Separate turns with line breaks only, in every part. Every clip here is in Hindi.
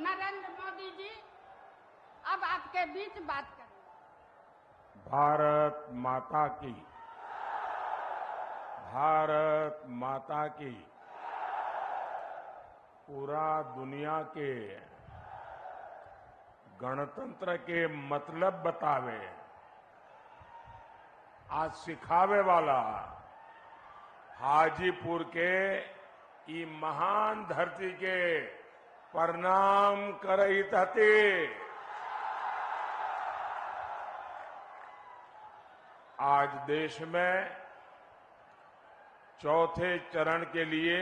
नरेंद्र मोदी जी अब आपके बीच बात करेंगे।
भारत माता की, भारत माता की, पूरा दुनिया के गणतंत्र के मतलब बतावे, आज सिखावे वाला हाजीपुर के ई महान धरती के प्रणाम करहित हते। आज देश में चौथे चरण के लिए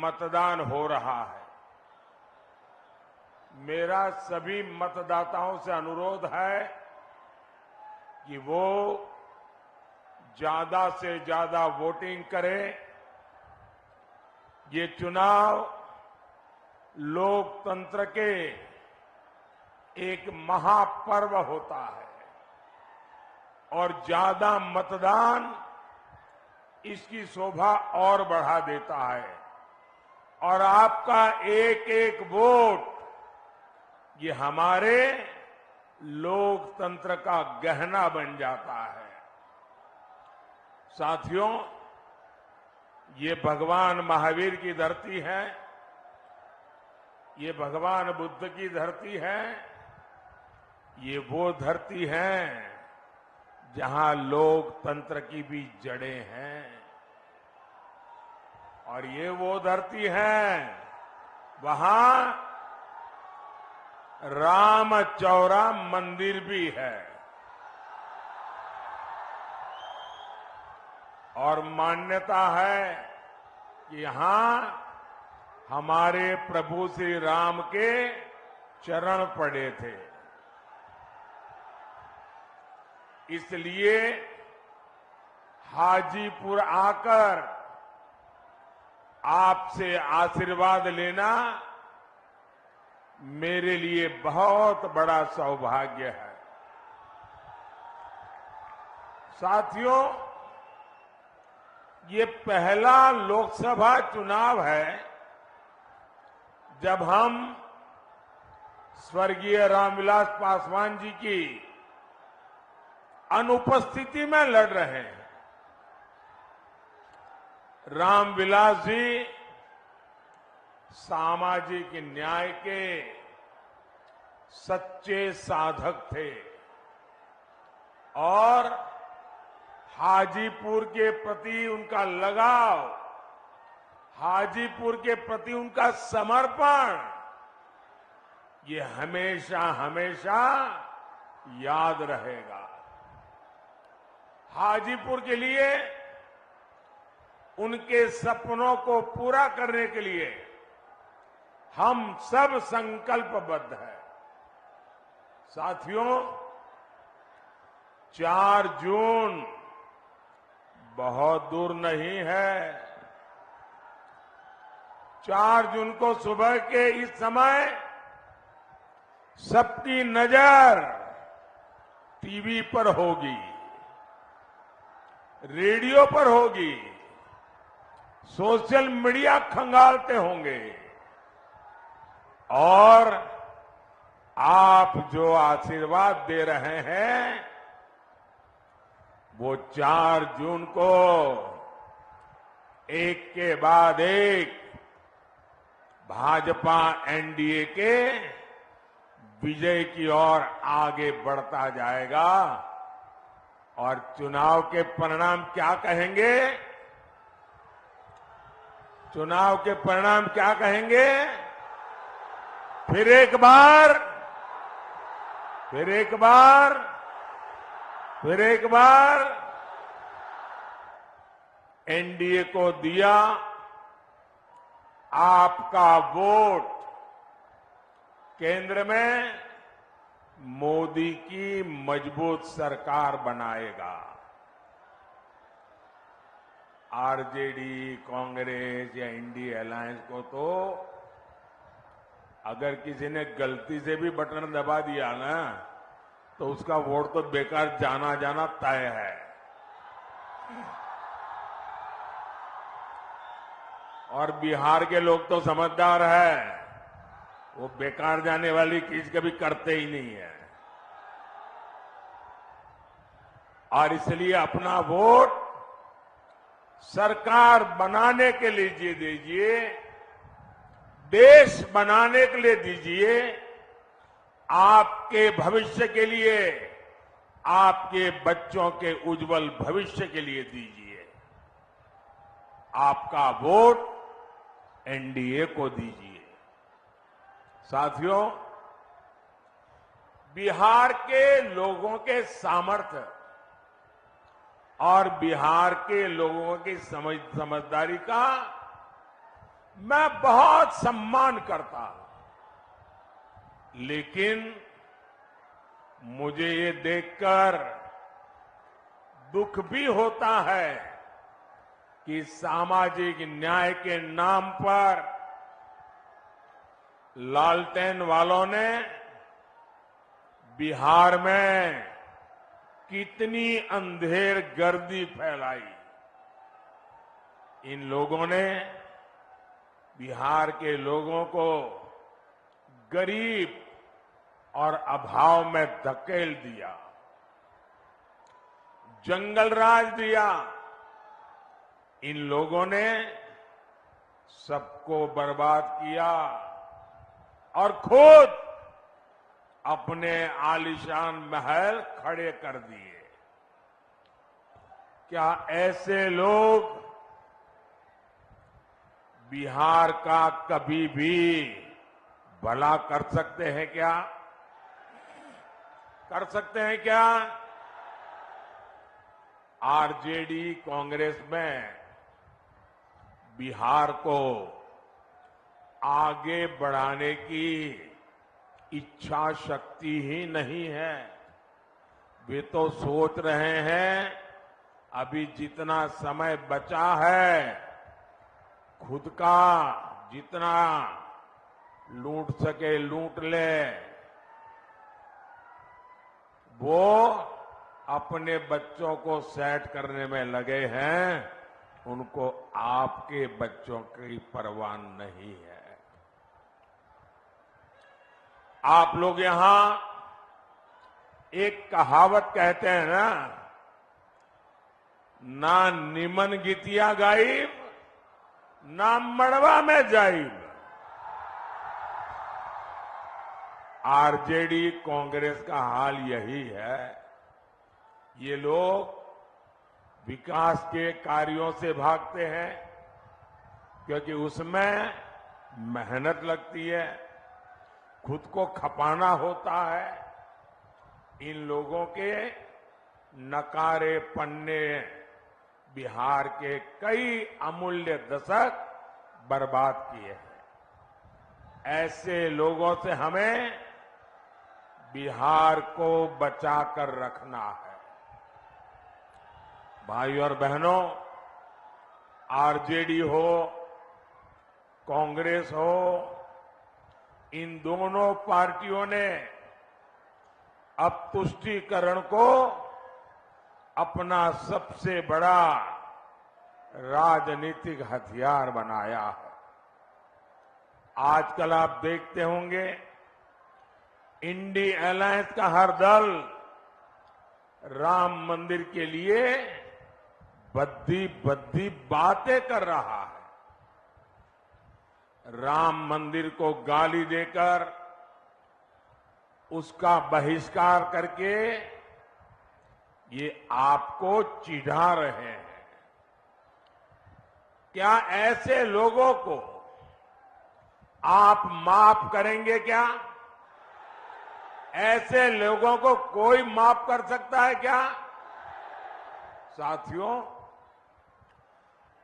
मतदान हो रहा है। मेरा सभी मतदाताओं से अनुरोध है कि वो ज्यादा से ज्यादा वोटिंग करें। ये चुनाव लोकतंत्र के एक महापर्व होता है और ज्यादा मतदान इसकी शोभा और बढ़ा देता है और आपका एक एक वोट ये हमारे लोकतंत्र का गहना बन जाता है। साथियों, ये भगवान महावीर की धरती है, ये भगवान बुद्ध की धरती है, ये वो धरती है जहां लोकतंत्र की भी जड़ें हैं और ये वो धरती है वहां रामचौरा मंदिर भी है और मान्यता है कि यहां हमारे प्रभु श्री राम के चरण पड़े थे। इसलिए हाजीपुर आकर आपसे आशीर्वाद लेना मेरे लिए बहुत बड़ा सौभाग्य है। साथियों, ये पहला लोकसभा चुनाव है जब हम स्वर्गीय रामविलास पासवान जी की अनुपस्थिति में लड़ रहे हैं। रामविलास जी सामाजिक न्याय के सच्चे साधक थे और हाजीपुर के प्रति उनका लगाव, हाजीपुर के प्रति उनका समर्पण ये हमेशा हमेशा याद रहेगा। हाजीपुर के लिए उनके सपनों को पूरा करने के लिए हम सब संकल्पबद्ध हैं। साथियों, 4 जून बहुत दूर नहीं है। 4 जून को सुबह के इस समय सबकी नजर टीवी पर होगी, रेडियो पर होगी, सोशल मीडिया खंगालते होंगे और आप जो आशीर्वाद दे रहे हैं वो 4 जून को एक के बाद एक भाजपा एनडीए के विजय की ओर आगे बढ़ता जाएगा। और चुनाव के परिणाम क्या कहेंगे? चुनाव के परिणाम क्या कहेंगे? फिर एक बार, फिर एक बार, फिर एक बार एनडीए को दिया आपका वोट केंद्र में मोदी की मजबूत सरकार बनाएगा। आरजेडी, कांग्रेस या इंडिया अलायंस को तो अगर किसी ने गलती से भी बटन दबा दिया ना तो उसका वोट तो बेकार जाना जाना तय है। और बिहार के लोग तो समझदार है, वो बेकार जाने वाली चीज कभी करते ही नहीं है। और इसलिए अपना वोट सरकार बनाने के लिए दीजिए, देश बनाने के लिए दीजिए, आपके भविष्य के लिए, आपके बच्चों के उज्जवल भविष्य के लिए दीजिए। आपका वोट एनडीए को दीजिए। साथियों, बिहार के लोगों के सामर्थ्य और बिहार के लोगों की समझदारी का मैं बहुत सम्मान करता हूं, लेकिन मुझे ये देखकर दुख भी होता है कि सामाजिक न्याय के नाम पर लालटेन वालों ने बिहार में कितनी अंधेर गर्दी फैलाई। इन लोगों ने बिहार के लोगों को गरीब और अभाव में धकेल दिया, जंगल राज दिया। इन लोगों ने सबको बर्बाद किया और खुद अपने आलीशान महल खड़े कर दिए। क्या ऐसे लोग बिहार का कभी भी भला कर सकते हैं क्या? कर सकते हैं क्या? आरजेडी कांग्रेस में बिहार को आगे बढ़ाने की इच्छा शक्ति ही नहीं है। वे तो सोच रहे हैं अभी जितना समय बचा है, खुद का जितना लूट सके लूट ले। वो अपने बच्चों को सेट करने में लगे हैं, उनको आपके बच्चों की परवाह नहीं है। आप लोग यहां एक कहावत कहते हैं ना निमन गीतिया गाइब, ना मड़वा में जाइब। आरजेडी कांग्रेस का हाल यही है। ये लोग विकास के कार्यों से भागते हैं क्योंकि उसमें मेहनत लगती है, खुद को खपाना होता है। इन लोगों के नकारे पन्ने बिहार के कई अमूल्य दशक बर्बाद किए हैं। ऐसे लोगों से हमें बिहार को बचाकर रखना है। भाई और बहनों, आरजेडी हो, कांग्रेस हो, इन दोनों पार्टियों ने अब तुष्टीकरण को अपना सबसे बड़ा राजनीतिक हथियार बनाया है। आजकल आप देखते होंगे इंडी अलायंस का हर दल राम मंदिर के लिए बद्दी बातें कर रहा है। राम मंदिर को गाली देकर, उसका बहिष्कार करके ये आपको चिढ़ा रहे हैं। क्या ऐसे लोगों को आप माफ करेंगे क्या? ऐसे लोगों को कोई माफ कर सकता है क्या? साथियों,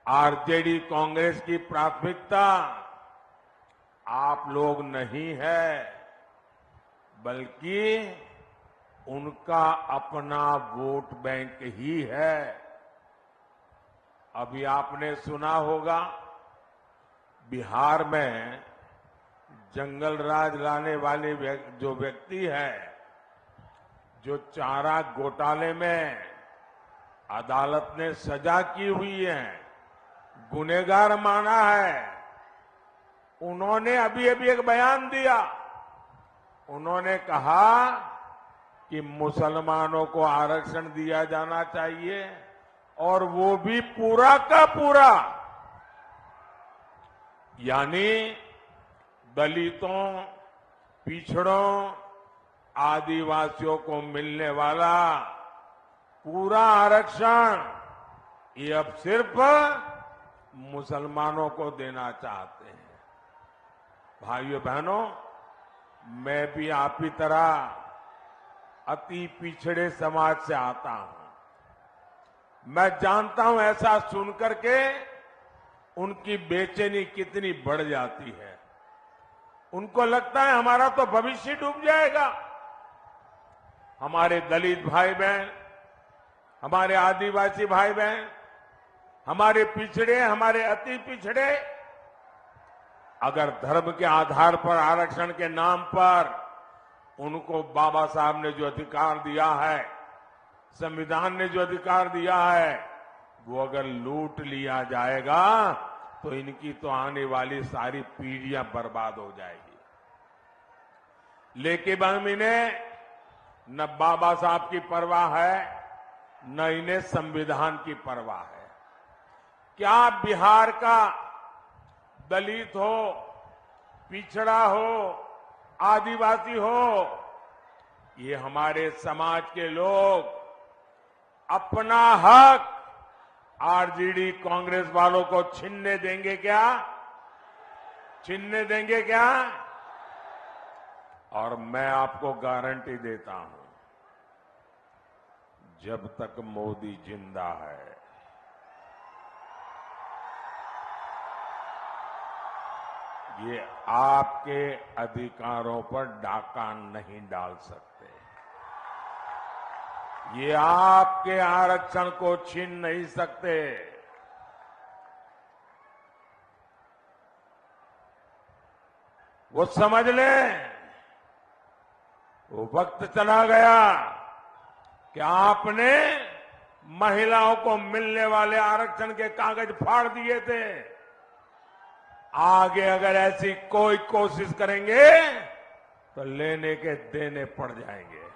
आरजेडी कांग्रेस की प्राथमिकता आप लोग नहीं है, बल्कि उनका अपना वोट बैंक ही है। अभी आपने सुना होगा बिहार में जंगल राज लाने वाले जो व्यक्ति है, जो चारा घोटाले में अदालत ने सजा की हुई है, गुनहगार माना है, उन्होंने अभी अभी एक बयान दिया। उन्होंने कहा कि मुसलमानों को आरक्षण दिया जाना चाहिए और वो भी पूरा का पूरा, यानी दलितों, पिछड़ों, आदिवासियों को मिलने वाला पूरा आरक्षण ये अब सिर्फ मुसलमानों को देना चाहते हैं। भाइयों बहनों, मैं भी आप ही तरह अति पिछड़े समाज से आता हूं। मैं जानता हूं ऐसा सुनकर के उनकी बेचैनी कितनी बढ़ जाती है। उनको लगता है हमारा तो भविष्य डूब जाएगा। हमारे दलित भाई बहन, हमारे आदिवासी भाई बहन, हमारे पिछड़े, हमारे अति पिछड़े अगर धर्म के आधार पर आरक्षण के नाम पर उनको बाबा साहब ने जो अधिकार दिया है, संविधान ने जो अधिकार दिया है, वो अगर लूट लिया जाएगा तो इनकी तो आने वाली सारी पीढ़ियां बर्बाद हो जाएगी। लेकिन हम इन्हें न बाबा साहब की परवाह है, न इन्हें संविधान की परवाह है। क्या बिहार का दलित हो, पिछड़ा हो, आदिवासी हो, ये हमारे समाज के लोग अपना हक आरजेडी कांग्रेस वालों को छीनने देंगे क्या? छीनने देंगे क्या? और मैं आपको गारंटी देता हूं, जब तक मोदी जिंदा है, ये आपके अधिकारों पर डाका नहीं डाल सकते। ये आपके आरक्षण को छीन नहीं सकते। वो समझ लें, वो वक्त चला गया कि आपने महिलाओं को मिलने वाले आरक्षण के कागज फाड़ दिए थे। आगे अगर ऐसी कोई कोशिश करेंगे तो लेने के देने पड़ जाएंगे।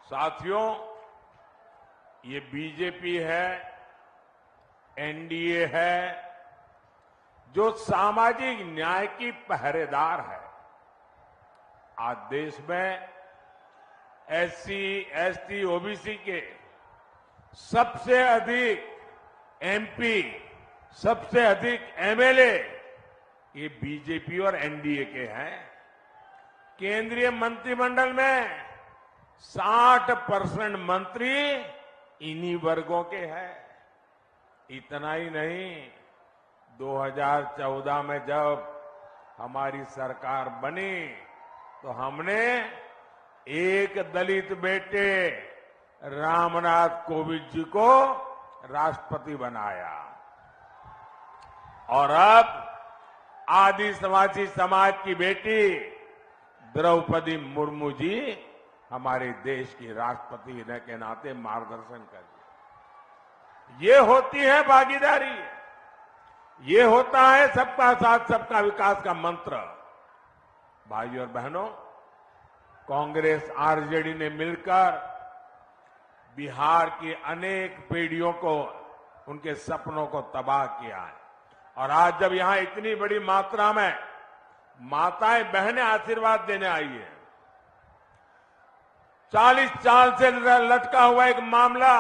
साथियों, ये बीजेपी है, एनडीए है, जो सामाजिक न्याय की पहरेदार है। आज देश में एससी, एसटी, ओबीसी के सबसे अधिक एमपी, सबसे अधिक एमएलए ये बीजेपी और एनडीए के हैं। केंद्रीय मंत्रिमंडल में 60% मंत्री इन्हीं वर्गों के हैं। इतना ही नहीं, 2014 में जब हमारी सरकार बनी तो हमने एक दलित बेटे रामनाथ कोविंद जी को राष्ट्रपति बनाया और अब आदिवासी समाज की बेटी द्रौपदी मुर्मू जी हमारे देश की राष्ट्रपति के नाते मार्गदर्शन करिए। ये होती है भागीदारी, ये होता है सबका साथ सबका विकास का मंत्र। भाइयों और बहनों, कांग्रेस आरजेडी ने मिलकर बिहार की अनेक पीढ़ियों को, उनके सपनों को तबाह किया है। और आज जब यहां इतनी बड़ी मात्रा में माताएं बहनें आशीर्वाद देने आई है, 40 साल से लटका हुआ एक मामला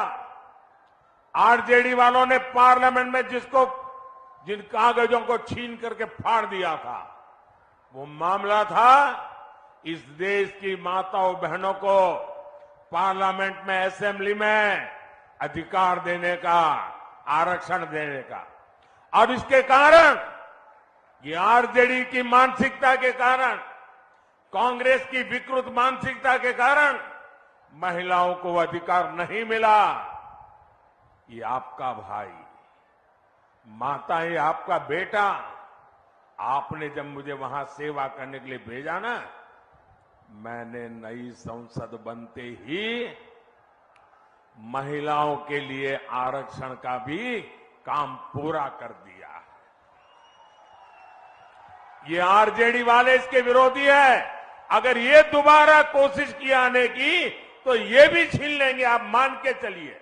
आरजेडी वालों ने पार्लियामेंट में जिन कागजों को छीन करके फाड़ दिया था, वो मामला था इस देश की माताओं बहनों को पार्लियामेंट में, असेंबली में अधिकार देने का, आरक्षण देने का। और इसके कारण, ये आरजेडी की मानसिकता के कारण, कांग्रेस की विकृत मानसिकता के कारण महिलाओं को अधिकार नहीं मिला। ये आपका भाई, माता, ये आपका बेटा, आपने जब मुझे वहां सेवा करने के लिए भेजा ना, मैंने नई संसद बनते ही महिलाओं के लिए आरक्षण का भी काम पूरा कर दिया। ये आरजेडी वाले इसके विरोधी है। अगर ये दोबारा कोशिश की आने की तो ये भी छीन लेंगे, आप मान के चलिए।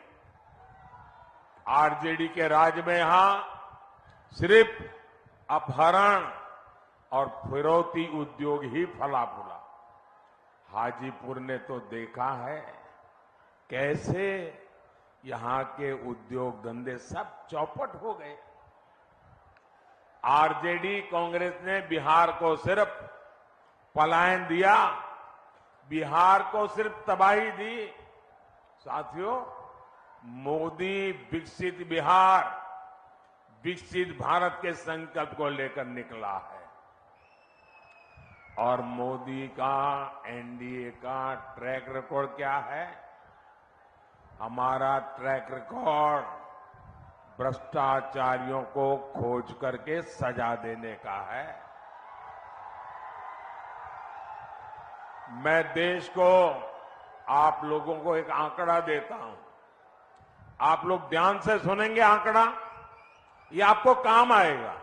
आरजेडी के राज में यहां सिर्फ अपहरण और फिरौती उद्योग ही फला फूला। हाजीपुर ने तो देखा है कैसे यहां के उद्योग धंधे सब चौपट हो गए। आरजेडी कांग्रेस ने बिहार को सिर्फ पलायन दिया, बिहार को सिर्फ तबाही दी। साथियों, मोदी विकसित बिहार, विकसित भारत के संकल्प को लेकर निकला है और मोदी का, एनडीए का ट्रैक रिकॉर्ड क्या है? हमारा ट्रैक रिकॉर्ड भ्रष्टाचारियों को खोज करके सजा देने का है। मैं देश को, आप लोगों को एक आंकड़ा देता हूं, आप लोग ध्यान से सुनेंगे आंकड़ा, ये आपको काम आएगा।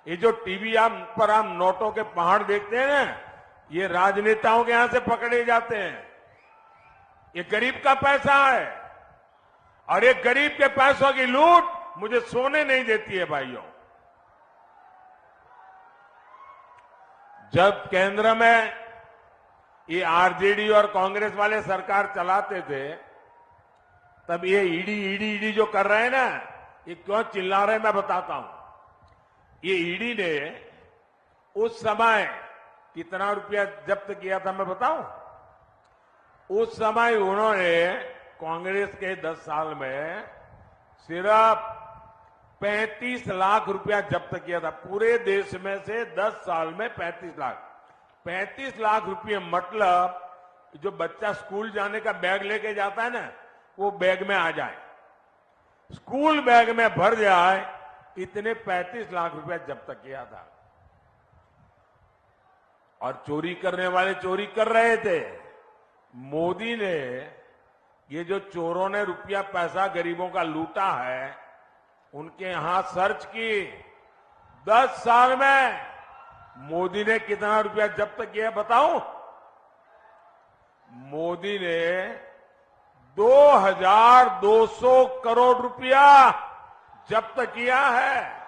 ये जो टीवी पर आप नोटों के पहाड़ देखते हैं ना, ये राजनेताओं के यहां से पकड़े जाते हैं। ये गरीब का पैसा है और ये गरीब के पैसों की लूट मुझे सोने नहीं देती है भाइयों। जब केंद्र में ये आरजेडी और कांग्रेस वाले सरकार चलाते थे, तब ये ईडी जो कर रहे हैं ना, ये क्यों चिल्ला रहे हैं मैं बताता हूं। ये ईडी ने उस समय कितना रुपया जब्त किया था मैं बताऊं? उस समय उन्होंने कांग्रेस के 10 साल में सिर्फ 35 लाख रुपया जब्त किया था। पूरे देश में से 10 साल में 35 लाख रुपये, मतलब जो बच्चा स्कूल जाने का बैग लेके जाता है ना, वो बैग में आ जाए, स्कूल बैग में भर जाए, इतने 35 लाख रुपया जब्त किया था। और चोरी करने वाले चोरी कर रहे थे। मोदी ने, ये जो चोरों ने रुपया पैसा गरीबों का लूटा है, उनके यहां सर्च की। 10 साल में मोदी ने कितना रुपया जब्त किया बताऊं? मोदी ने 2200 करोड़ रुपया जब्त किया है।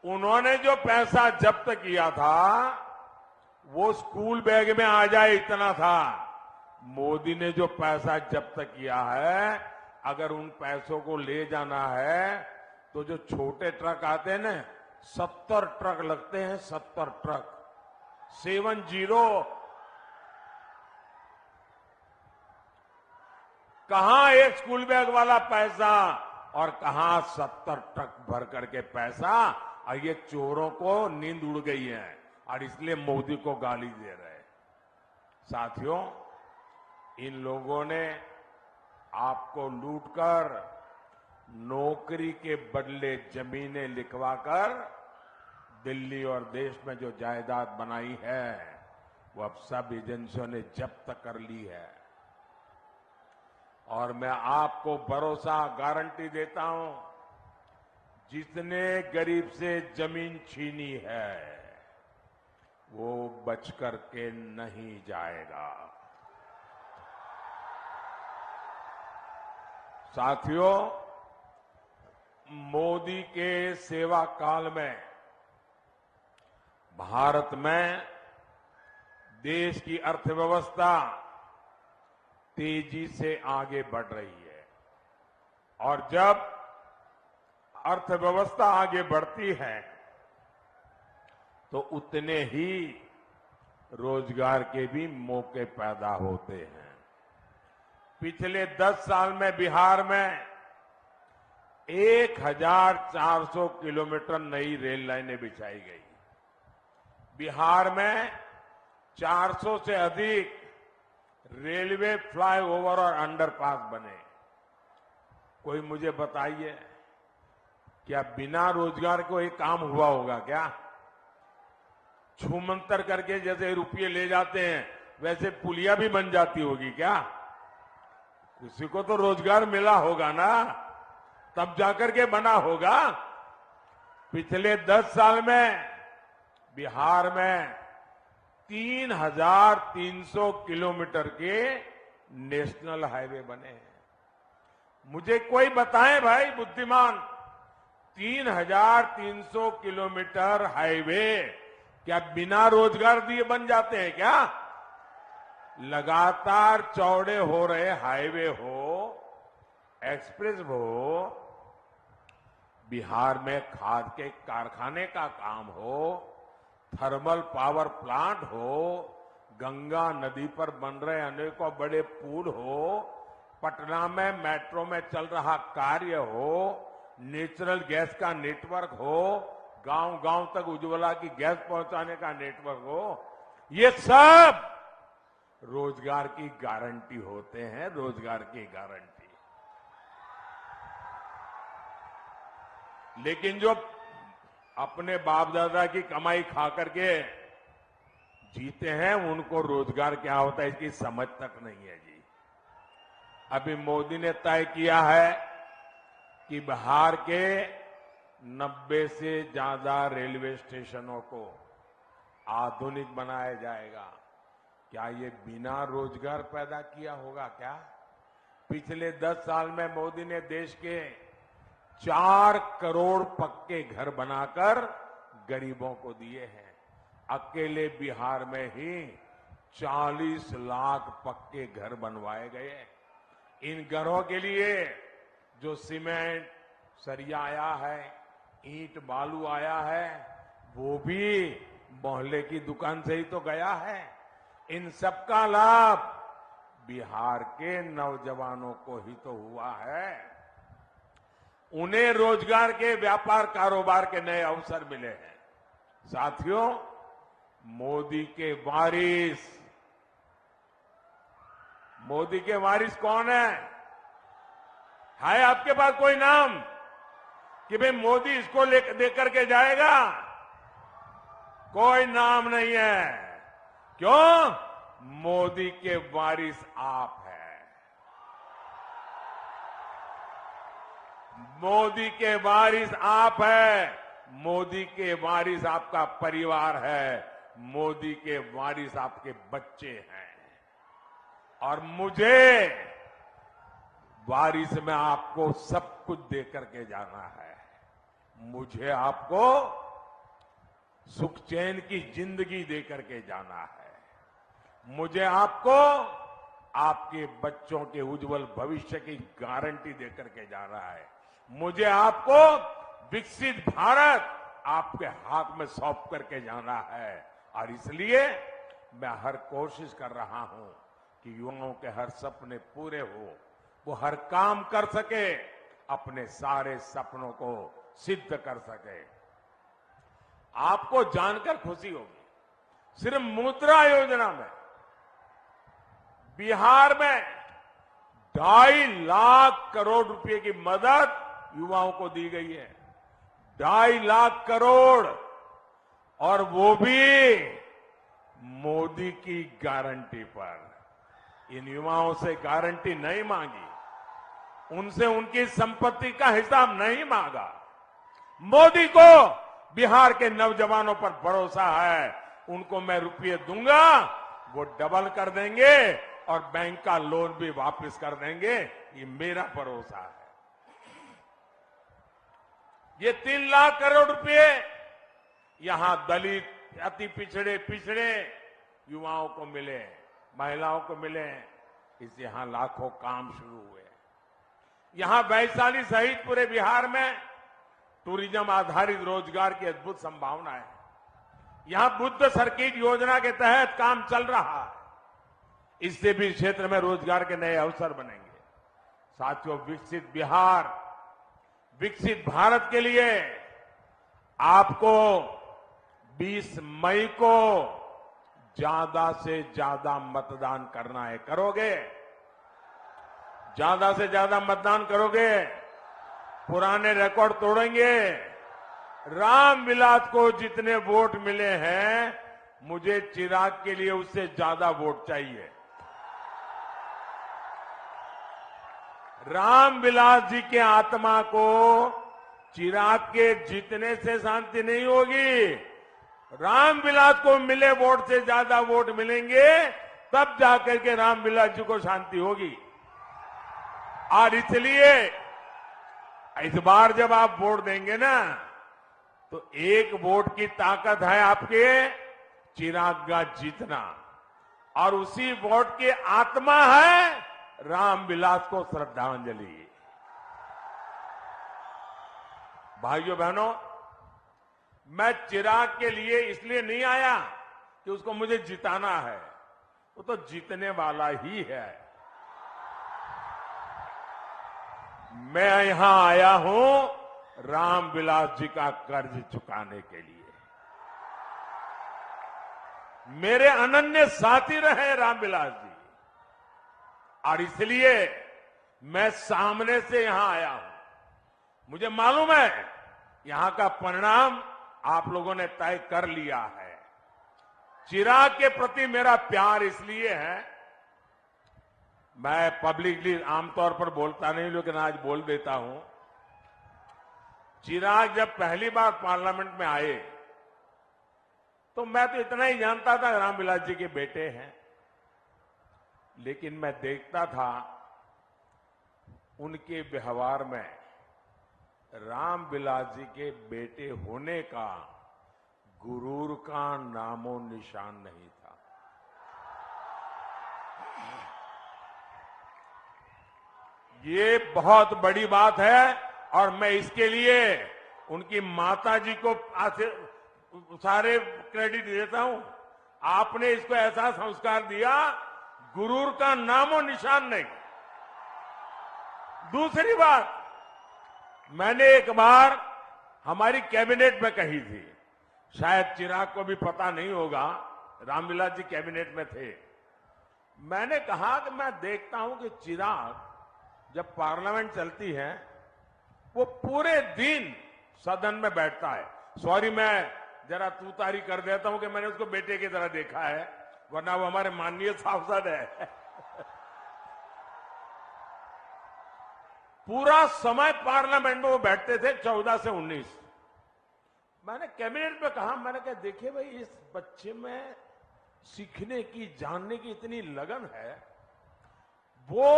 उन्होंने जो पैसा जब्त किया था वो स्कूल बैग में आ जाए इतना था। मोदी ने जो पैसा जब्त किया है, अगर उन पैसों को ले जाना है तो जो छोटे ट्रक आते हैं ना, 70 ट्रक लगते हैं, 70 ट्रक, 70। कहां एक स्कूल बैग वाला पैसा और कहां 70 ट्रक भर करके पैसा। और ये चोरों को नींद उड़ गई है और इसलिए मोदी को गाली दे रहे हैं। साथियों, इन लोगों ने आपको लूटकर, नौकरी के बदले जमीनें लिखवाकर दिल्ली और देश में जो जायदाद बनाई है, वो अब सब एजेंसियों ने जब्त कर ली है। और मैं आपको भरोसा, गारंटी देता हूं, जिसने गरीब से जमीन छीनी है वो बच करके नहीं जाएगा। साथियों, मोदी के सेवा काल में भारत में देश की अर्थव्यवस्था तेजी से आगे बढ़ रही है। और जब अर्थव्यवस्था आगे बढ़ती है तो उतने ही रोजगार के भी मौके पैदा होते हैं। पिछले 10 साल में बिहार में 1400 किलोमीटर नई रेल लाइनें बिछाई गई। बिहार में 400 से अधिक रेलवे फ्लाईओवर और अंडरपास बने। कोई मुझे बताइए, क्या बिना रोजगार को एक काम हुआ होगा क्या? छूमंतर करके जैसे रुपये ले जाते हैं वैसे पुलिया भी बन जाती होगी क्या? किसी को तो रोजगार मिला होगा ना, तब जाकर के बना होगा। पिछले 10 साल में बिहार में 3,300 किलोमीटर के नेशनल हाईवे बने हैं। मुझे कोई बताए भाई बुद्धिमान, 3,300 किलोमीटर हाईवे क्या बिना रोजगार दिए बन जाते हैं क्या? लगातार चौड़े हो रहे हाईवे हो, एक्सप्रेस हो, बिहार में खाद के कारखाने का काम हो, थर्मल पावर प्लांट हो, गंगा नदी पर बन रहे अनेकों बड़े पुल हो, पटना में मेट्रो में चल रहा कार्य हो, नेचुरल गैस का नेटवर्क हो, गांव-गांव तक उज्ज्वला की गैस पहुंचाने का नेटवर्क हो, ये सब रोजगार की गारंटी होते हैं, रोजगार की गारंटी। लेकिन जो अपने बाप दादा की कमाई खा करके जीते हैं, उनको रोजगार क्या होता है इसकी समझ तक नहीं है जी। अभी मोदी ने तय किया है कि बिहार के 90 से ज्यादा रेलवे स्टेशनों को आधुनिक बनाया जाएगा। क्या ये बिना रोजगार पैदा किया होगा क्या? पिछले 10 साल में मोदी ने देश के 4 करोड़ पक्के घर बनाकर गरीबों को दिए हैं। अकेले बिहार में ही 40 लाख पक्के घर बनवाए गए। इन घरों के लिए जो सीमेंट सरिया आया है, ईंट बालू आया है, वो भी मोहल्ले की दुकान से ही तो गया है। इन सबका लाभ बिहार के नौजवानों को ही तो हुआ है। उन्हें रोजगार के, व्यापार कारोबार के नए अवसर मिले हैं। साथियों, मोदी के वारिस कौन है आपके पास कोई नाम कि भाई मोदी इसको लेकर के जाएगा? कोई नाम नहीं है। क्यों? मोदी के वारिस आप हैं। मोदी के वारिस आप हैं। मोदी के वारिस आपका परिवार है। मोदी के वारिस आपके बच्चे हैं। और मुझे वारिस में आपको सब कुछ दे करके जाना है। मुझे आपको सुख चैन की जिंदगी दे करके जाना है। मुझे आपको आपके बच्चों के उज्जवल भविष्य की गारंटी दे करके जाना है। मुझे आपको विकसित भारत आपके हाथ में सौंप करके जाना है। और इसलिए मैं हर कोशिश कर रहा हूं कि युवाओं के हर सपने पूरे हो, वो हर काम कर सके, अपने सारे सपनों को सिद्ध कर सके। आपको जानकर खुशी होगी, सिर्फ मुद्रा योजना में बिहार में 2.5 लाख करोड़ रुपए की मदद युवाओं को दी गई है। 2.5 लाख करोड़, और वो भी मोदी की गारंटी पर। इन युवाओं से गारंटी नहीं मांगी, उनसे उनकी संपत्ति का हिसाब नहीं मांगा। मोदी को बिहार के नौजवानों पर भरोसा है। उनको मैं रुपये दूंगा, वो डबल कर देंगे और बैंक का लोन भी वापस कर देंगे। ये मेरा भरोसा है। ये 3 लाख करोड़ रुपए यहां दलित, अति पिछड़े युवाओं को मिले, महिलाओं को मिले। इससे यहां लाखों काम शुरू हुए। यहां वैशाली सहित पूरे बिहार में टूरिज्म आधारित रोजगार की अद्भुत संभावनाएं है। यहां बुद्ध सर्किट योजना के तहत काम चल रहा है। इससे भी क्षेत्र में रोजगार के नए अवसर बनेंगे। साथियों, विकसित बिहार, विकसित भारत के लिए आपको 20 मई को ज्यादा से ज्यादा मतदान करना है। करोगे? ज्यादा से ज्यादा मतदान करोगे? पुराने रिकॉर्ड तोड़ेंगे? रामविलास को जितने वोट मिले हैं, मुझे चिराग के लिए उससे ज्यादा वोट चाहिए। रामविलास जी के आत्मा को चिराग के जीतने से शांति नहीं होगी। रामविलास को मिले वोट से ज्यादा वोट मिलेंगे तब जाकर के रामविलास जी को शांति होगी। और इसलिए इस बार जब आप वोट देंगे ना, तो एक वोट की ताकत है आपके चिराग का जीतना, और उसी वोट की आत्मा है रामविलास को श्रद्धांजलि। भाइयों बहनों, मैं चिराग के लिए इसलिए नहीं आया कि उसको मुझे जिताना है, वो तो जीतने वाला ही है। मैं यहां आया हूं रामविलास जी का कर्ज चुकाने के लिए। मेरे अनन्य साथी रहे रामविलास जी, और इसलिए मैं सामने से यहां आया हूं। मुझे मालूम है यहां का परिणाम आप लोगों ने तय कर लिया है। चिराग के प्रति मेरा प्यार इसलिए है, मैं पब्लिकली आमतौर पर बोलता नहीं, लेकिन आज बोल देता हूं। चिराग जब पहली बार पार्लियामेंट में आए तो मैं तो इतना ही जानता था रामविलास जी के बेटे हैं, लेकिन मैं देखता था उनके व्यवहार में रामविलास जी के बेटे होने का गुरूर का नामो निशान नहीं था। ये बहुत बड़ी बात है, और मैं इसके लिए उनकी माता जी को सारे क्रेडिट देता हूं। आपने इसको ऐसा संस्कार दिया, गुरूर का नामो निशान नहीं। दूसरी बात, मैंने एक बार हमारी कैबिनेट में कही थी, शायद चिराग को भी पता नहीं होगा, रामविलास जी कैबिनेट में थे। मैंने कहा कि मैं देखता हूं कि चिराग जब पार्लियामेंट चलती है वो पूरे दिन सदन में बैठता है। सॉरी, मैं जरा तूतारी कर देता हूं कि मैंने उसको बेटे की तरह देखा है, वरना वो हमारे माननीय सांसद है। पूरा समय पार्लियामेंट में वो बैठते थे 14 से 19। मैंने कैबिनेट में कहा, मैंने कहा देखिए भाई, इस बच्चे में सीखने की, जानने की इतनी लगन है, वो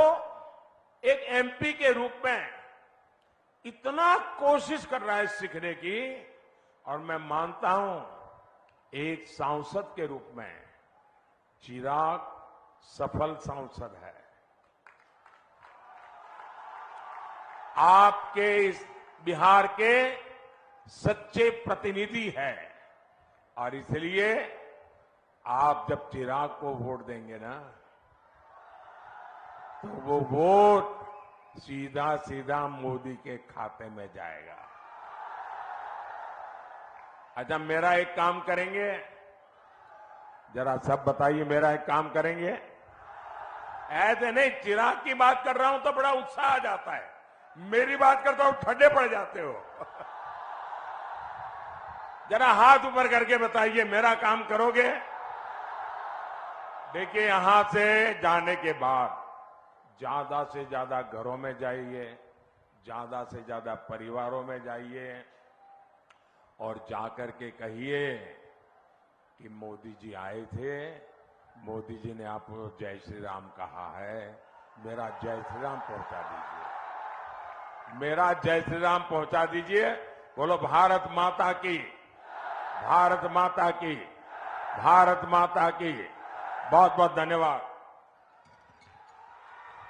एक एमपी के रूप में इतना कोशिश कर रहा है सीखने की, और मैं मानता हूं एक सांसद के रूप में चिराग सफल सांसद है। आपके इस बिहार के सच्चे प्रतिनिधि है, और इसलिए आप जब चिराग को वोट देंगे ना, तो वो वोट सीधा सीधा मोदी के खाते में जाएगा। अच्छा, मेरा एक काम करेंगे, जरा सब बताइए, मेरा एक काम करेंगे। ऐसे नहीं, चिराग की बात कर रहा हूं तो बड़ा उत्साह आ जाता है, मेरी बात करता हूं ठंडे पड़ जाते हो। जरा हाथ ऊपर करके बताइए, मेरा काम करोगे? देखिए, यहां से जाने के बाद ज्यादा से ज्यादा घरों में जाइए, ज्यादा से ज्यादा परिवारों में जाइए, और जाकर के कहिए कि मोदी जी आए थे, मोदी जी ने आपको जय श्री राम कहा है, मेरा जय श्री राम पहुंचा दीजिए, मेरा जय श्री राम पहुंचा दीजिए। बोलो भारत माता की, भारत माता की, भारत माता की। बहुत बहुत धन्यवाद।